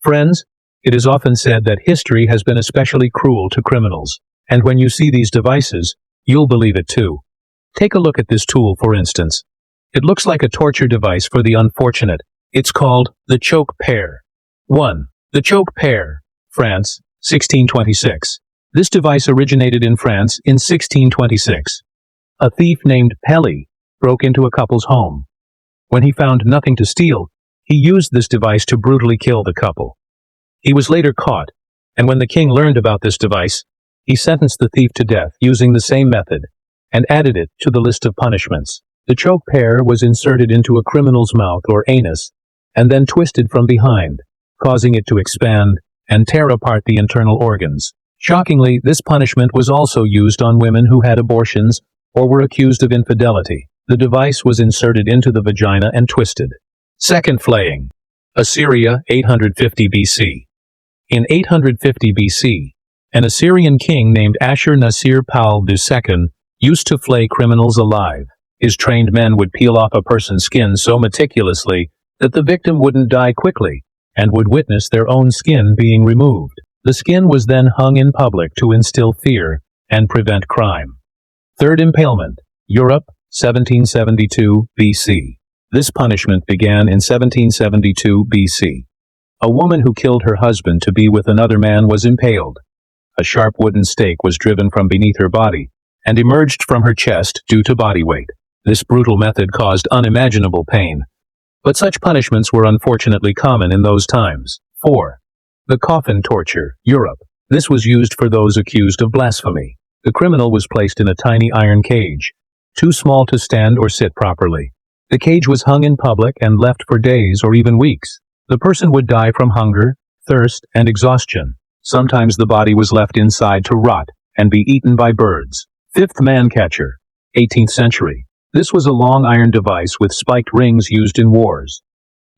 Friends, it is often said that history has been especially cruel to criminals, and when you see these devices, you'll believe it too. Take a look at this tool, for instance. It looks like a torture device for the unfortunate. It's called the choke pear. 1. The choke pear, France, 1626. This device originated in France in 1626. A thief named Pelly broke into a couple's home. When he found nothing to steal, he used this device to brutally kill the couple. He was later caught, and when the king learned about this device, he sentenced the thief to death using the same method, and added it to the list of punishments. The choke pear was inserted into a criminal's mouth or anus, and then twisted from behind, causing it to expand and tear apart the internal organs. Shockingly, this punishment was also used on women who had abortions or were accused of infidelity. The device was inserted into the vagina and twisted. Second flaying. Assyria, 850 BC. In 850 BC, an Assyrian king named Ashur-nasir-pal II used to flay criminals alive. His trained men would peel off a person's skin so meticulously that the victim wouldn't die quickly and would witness their own skin being removed. The skin was then hung in public to instill fear and prevent crime. Third impalement. Europe, 1772 BC. This punishment began in 1772 BC. A woman who killed her husband to be with another man was impaled. A sharp wooden stake was driven from beneath her body and emerged from her chest due to body weight. This brutal method caused unimaginable pain, but such punishments were unfortunately common in those times. 4. The coffin torture, Europe. This was used for those accused of blasphemy. The criminal was placed in a tiny iron cage, too small to stand or sit properly. The cage was hung in public and left for days or even weeks. The person would die from hunger, thirst, and exhaustion. Sometimes the body was left inside to rot and be eaten by birds. Fifth man catcher, 18th century. This was a long iron device with spiked rings used in wars.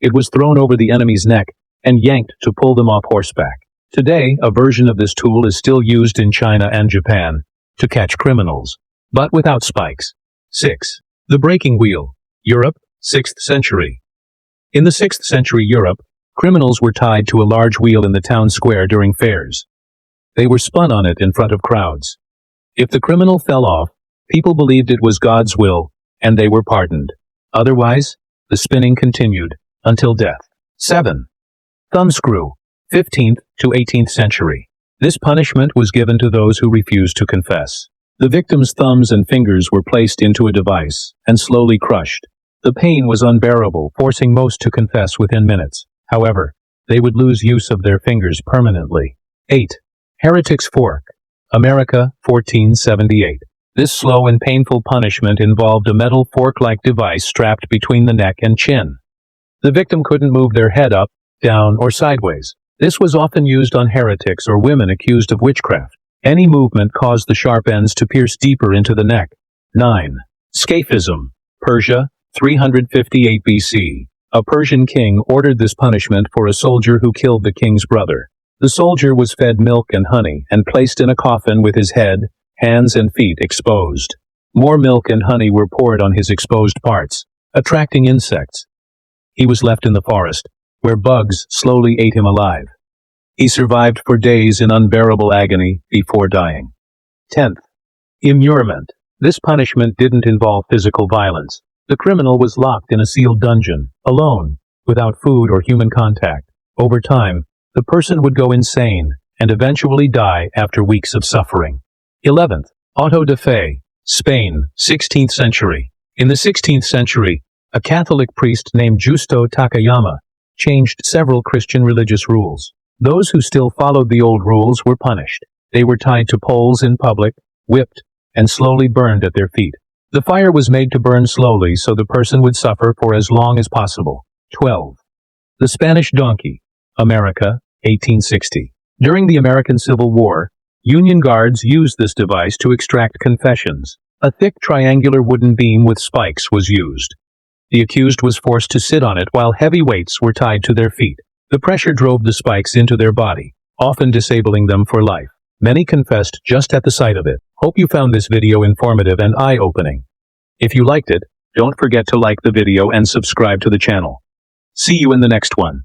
It was thrown over the enemy's neck and yanked to pull them off horseback. Today, a version of this tool is still used in China and Japan to catch criminals, but without spikes. 6. The breaking wheel, Europe, 6th century. In the 6th century Europe, criminals were tied to a large wheel in the town square during fairs. They were spun on it in front of crowds. If the criminal fell off, people believed it was God's will, and they were pardoned. Otherwise, the spinning continued until death. 7. Thumbscrew, 15th to 18th century. This punishment was given to those who refused to confess. The victim's thumbs and fingers were placed into a device and slowly crushed. The pain was unbearable, forcing most to confess within minutes. However, they would lose use of their fingers permanently. 8. Heretic's fork, America, 1478. This slow and painful punishment involved a metal fork-like device strapped between the neck and chin. The victim couldn't move their head up, down, or sideways. This was often used on heretics or women accused of witchcraft. Any movement caused the sharp ends to pierce deeper into the neck. 9. Scaphism, Persia, 358 BC. A Persian king ordered this punishment for a soldier who killed the king's brother. The soldier was fed milk and honey and placed in a coffin with his head, hands, and feet exposed. More milk and honey were poured on his exposed parts, attracting insects. He was left in the forest, where bugs slowly ate him alive. He survived for days in unbearable agony before dying. 10th. Immurement. This punishment didn't involve physical violence. The criminal was locked in a sealed dungeon, alone, without food or human contact. Over time, the person would go insane and eventually die after weeks of suffering. 11th. Auto de fe, Spain, 16th century. In the 16th century, a Catholic priest named Justo Takayama changed several Christian religious rules. Those who still followed the old rules were punished. They were tied to poles in public, whipped, and slowly burned at their feet. The fire was made to burn slowly so the person would suffer for as long as possible. 12. The Spanish donkey, America, 1860. During the American Civil War, Union guards used this device to extract confessions. A thick triangular wooden beam with spikes was used. The accused was forced to sit on it while heavy weights were tied to their feet. The pressure drove the spikes into their body, often disabling them for life. Many confessed just at the sight of it. Hope you found this video informative and eye-opening. If you liked it, don't forget to like the video and subscribe to the channel. See you in the next one.